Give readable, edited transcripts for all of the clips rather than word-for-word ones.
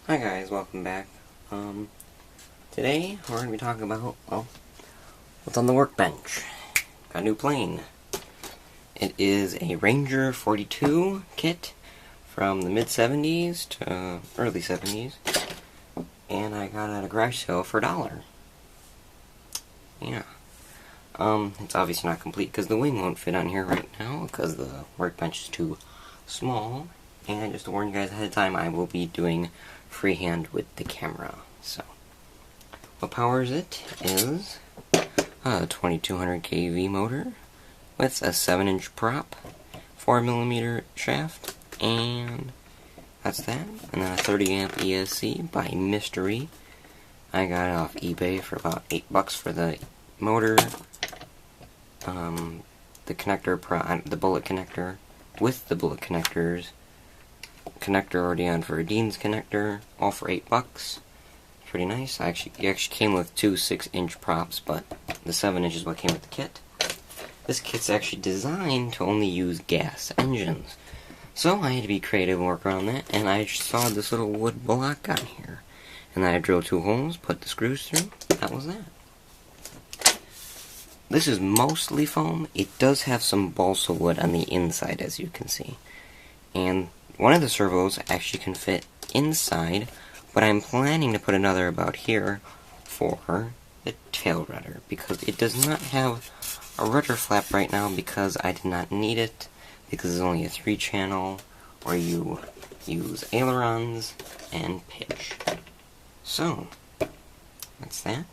Hi guys, welcome back. Today we're going to be talking about, well, what's on the workbench. Got a new plane. It is a Ranger 42 kit from the mid-70s to early 70s. And I got it at a garage sale for $1. Yeah. It's obviously not complete because the wing won't fit on here right now because the workbench is too small. And just to warn you guys ahead of time, I will be doing freehand with the camera. So, what powers it is a 2200 kV motor with a 7-inch prop, 4mm shaft, and that's that. And then a 30 amp ESC by Mystery. I got it off eBay for about $8 for the motor, the connector, the bullet connector with the bullet connectors. Connector already on for a Dean's connector, all for $8. Pretty nice. It actually came with two 6-inch props, but the 7-inch is what came with the kit. This kit's actually designed to only use gas engines, so I had to be creative and work around that. And I saw this little wood block on here, and then I drilled 2 holes, put the screws through. That was that. This is mostly foam. It does have some balsa wood on the inside, as you can see, and one of the servos actually can fit inside, but I'm planning to put another about here for the tail rudder, because it does not have a rudder flap right now because I did not need it, because it's only a 3-channel, where you use ailerons and pitch. So, that's that.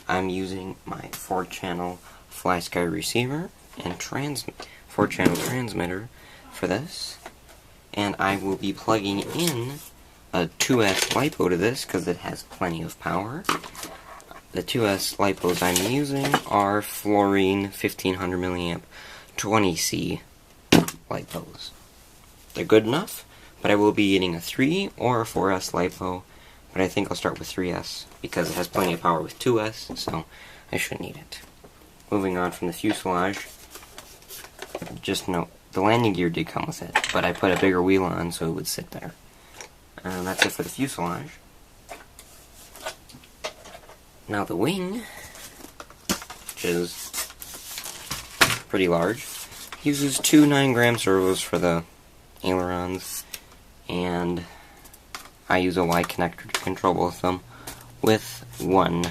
I'm using my 4-channel FlySky receiver and 4-channel transmitter for this. And I will be plugging in a 2S LiPo to this because it has plenty of power. The 2S LiPos I'm using are Fluorine 1500 milliamp 20C LiPos. They're good enough, but I will be getting a 3 or a 4S LiPo, but I think I'll start with 3S because it has plenty of power with 2S, so I shouldn't need it. Moving on from the fuselage, just note, the landing gear did come with it, but I put a bigger wheel on so it would sit better. And that's it for the fuselage. Now the wing, which is pretty large, uses 2 9-gram servos for the ailerons, and I use a Y connector to control both of them with 1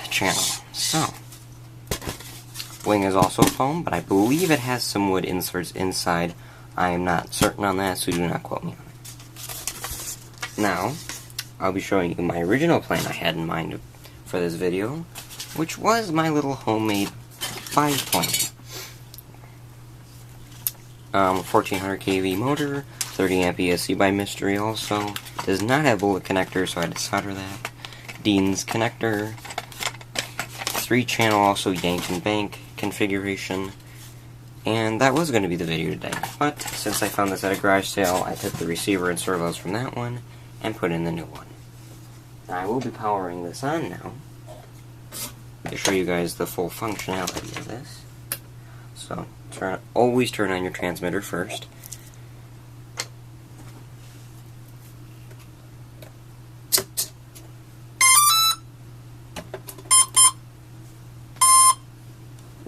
channel. So, wing is also foam, but I believe it has some wood inserts inside. I am not certain on that, so do not quote me on it. Now, I'll be showing you my original plan I had in mind for this video, which was my little homemade biplane. 1400 kV motor, 30 amp ESC by Mystery also. Does not have bullet connector, so I had to solder that. Dean's connector. 3-channel also yank and bank configuration, and that was going to be the video today, but since I found this at a garage sale, I took the receiver and servos from that one and put in the new one. Now I will be powering this on now to show you guys the full functionality of this. So always turn on your transmitter first.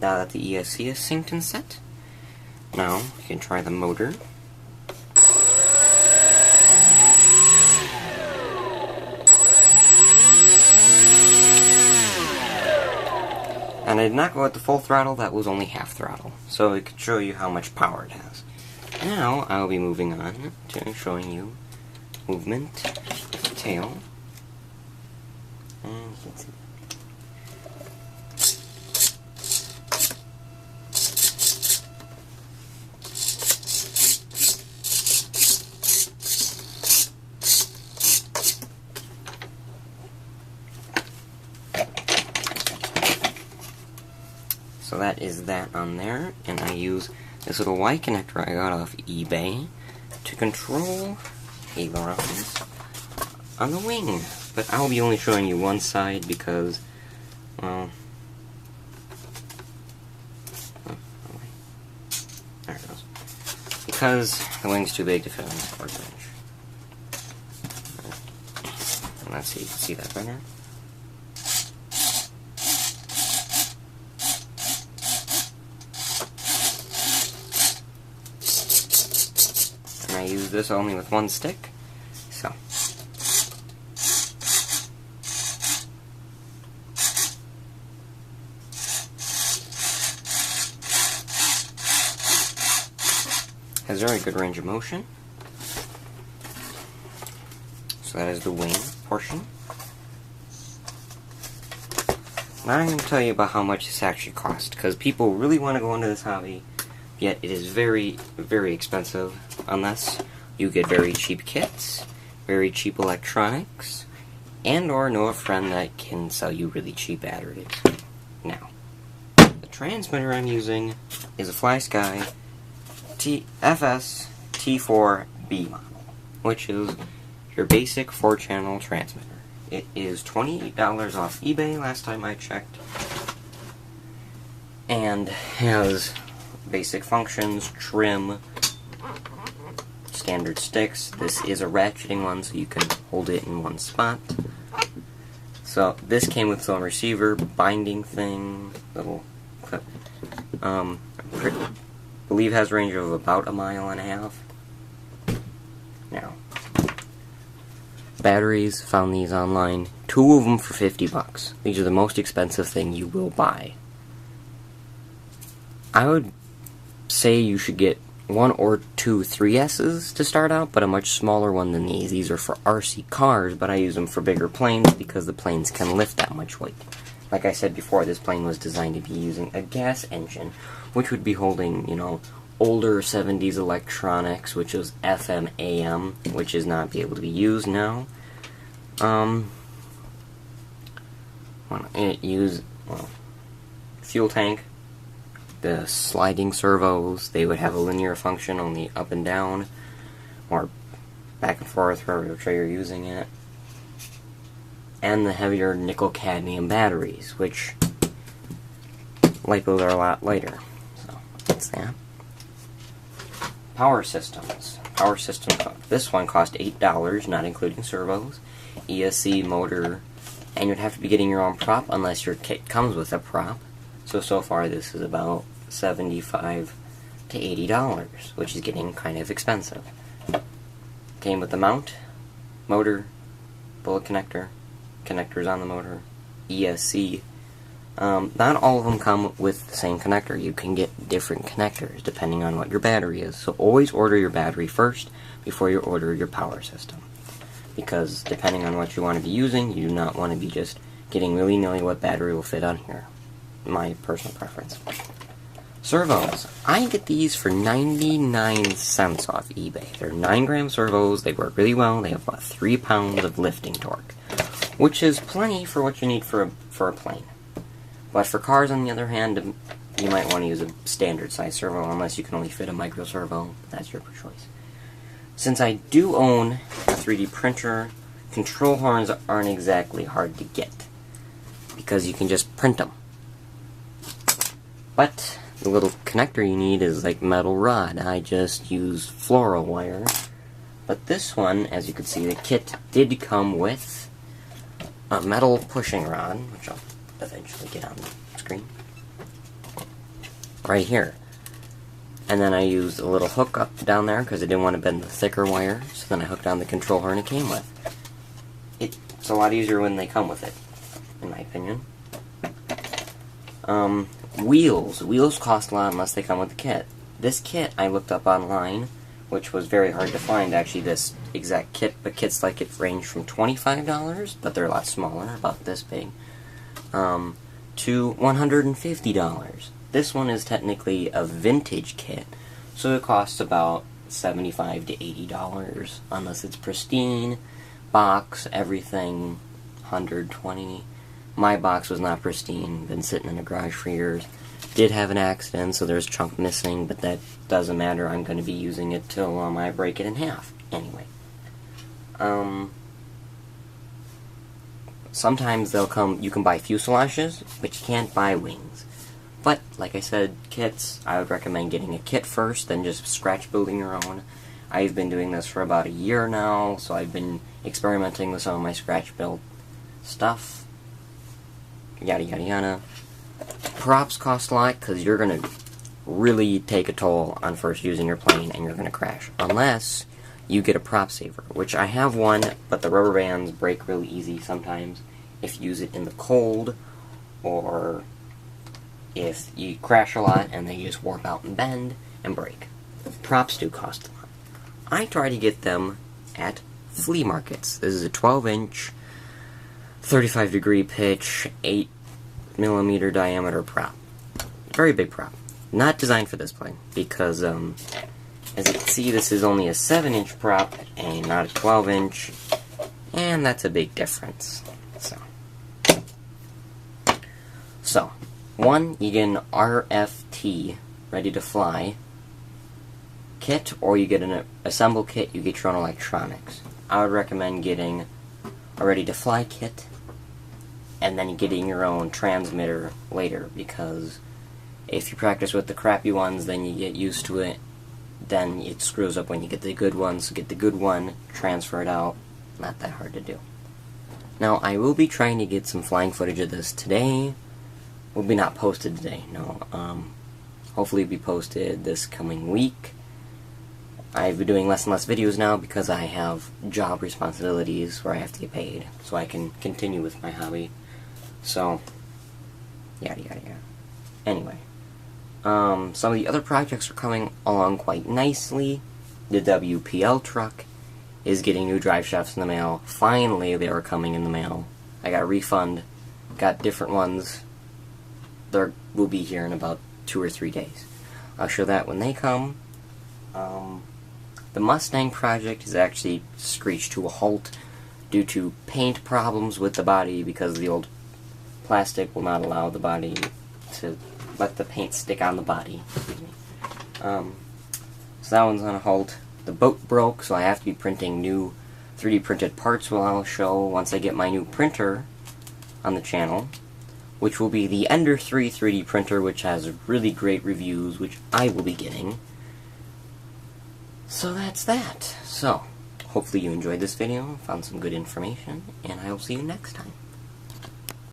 Now that the ESC is synced and set, now you can try the motor. And I did not go at the full throttle, that was only half throttle, so it could show you how much power it has. Now I'll be moving on to showing you movement of the tail. And you can see. So that is that on there, and I use this little Y connector I got off eBay to control ailerons on the wing. But I'll be only showing you one side because, well, there it goes. Because the wing's too big to fit on this workbench. Let's see, you can see that better. And I use this only with one stick, so. Has very good range of motion. So that is the wing portion. Now I'm going to tell you about how much this actually costs, because people really want to go into this hobby, yet it is very, very expensive unless you get very cheap kits, very cheap electronics, and or know a friend that can sell you really cheap batteries. Now, the transmitter I'm using is a FlySky FS T4B model, which is your basic 4-channel transmitter. It is $28 off eBay last time I checked, and has basic functions, trim, standard sticks. This is a ratcheting one, so you can hold it in one spot. So this came with some receiver, binding thing, little clip. Believe has a range of about 1.5 miles. Now, batteries, found these online. 2 of them for $50. These are the most expensive thing you will buy. I would say you should get 1 or 2 3S's to start out, but a much smaller one than these. These are for RC cars, but I use them for bigger planes because the planes can lift that much weight. Like I said before, this plane was designed to be using a gas engine, which would be holding, you know, older 70s electronics, which was FM, AM, which is not be able to be used now. It used, well, fuel tank, the sliding servos, they would have a linear function, only up and down, or back and forth, whichever you're using it. And the heavier nickel-cadmium batteries, which LiPos are a lot lighter. So, that's that. Power systems. Power system. This one cost $8, not including servos, ESC, motor, and you'd have to be getting your own prop unless your kit comes with a prop. So far this is about $75 to $80, which is getting kind of expensive. Came with the mount, motor, bullet connector, connectors on the motor, ESC. Not all of them come with the same connector. You can get different connectors depending on what your battery is. So always order your battery first before you order your power system. Because depending on what you want to be using, you do not want to be just getting willy-nilly what battery will fit on here. My personal preference. Servos. I get these for 99 cents off eBay. They're 9-gram servos. They work really well. They have about 3 pounds of lifting torque, which is plenty for what you need for a plane. But for cars, on the other hand, you might want to use a standard size servo unless you can only fit a micro servo. That's your choice. Since I do own a 3D printer, control horns aren't exactly hard to get because you can just print them. But the little connector you need is like metal rod. I just use fluoro wire. But this one, as you can see, the kit did come with a metal pushing rod, which I'll eventually get on the screen. Right here. And then I used a little hook up down there because I didn't want to bend the thicker wire. So then I hooked on the control horn it came with. It's a lot easier when they come with it, in my opinion. Wheels. Wheels cost a lot unless they come with the kit. This kit I looked up online, which was very hard to find, actually, this exact kit, but kits like it range from $25, but they're a lot smaller, about this big, to $150. This one is technically a vintage kit, so it costs about $75 to $80, unless it's pristine, box, everything, $120. My box was not pristine, been sitting in a garage for years. Did have an accident, so there's a chunk missing, but that doesn't matter. I'm going to be using it till I break it in half. Anyway. Sometimes they'll come, you can buy fuselages, but you can't buy wings. But, like I said, kits, I would recommend getting a kit first, then just scratch building your own. I've been doing this for about a year now, so I've been experimenting with some of my scratch build stuff. Yada yada yada. Props cost a lot, because you're going to really take a toll on first using your plane, and you're going to crash. Unless you get a prop saver, which I have one, but the rubber bands break really easy sometimes if you use it in the cold, or if you crash a lot and they just warp out and bend and break. Props do cost a lot. I try to get them at flea markets. This is a 12-inch, 35-degree pitch, 8mm diameter prop. Very big prop. Not designed for this plane, because, as you can see, this is only a 7-inch prop, and not a 12-inch, and that's a big difference. So, one, you get an RFT, ready to fly, kit, or you get an assemble kit, you get your own electronics. I would recommend getting a ready to fly kit, and then getting your own transmitter later, because if you practice with the crappy ones, then you get used to it, then it screws up when you get the good ones. So get the good one, transfer it out, not that hard to do. Now, I will be trying to get some flying footage of this today. Will be not posted today, no. Hopefully it'll be posted this coming week. I've been doing less and less videos now because I have job responsibilities where I have to get paid, so I can continue with my hobby. So, yada yada yada. Anyway, some of the other projects are coming along quite nicely. The WPL truck is getting new drive shafts in the mail. Finally, they are coming in the mail. I got a refund, got different ones. They will be here in about 2 or 3 days. I'll show that when they come. The Mustang project is actually screeched to a halt due to paint problems with the body, because the old plastic will not allow the body to let the paint stick on the body. Excuse me. So that one's on a halt. The boat broke, so I have to be printing new 3D printed parts, which I'll show once I get my new printer on the channel, which will be the Ender 3 3D printer, which has really great reviews, which I will be getting. So that's that. So, hopefully you enjoyed this video, found some good information, and I will see you next time.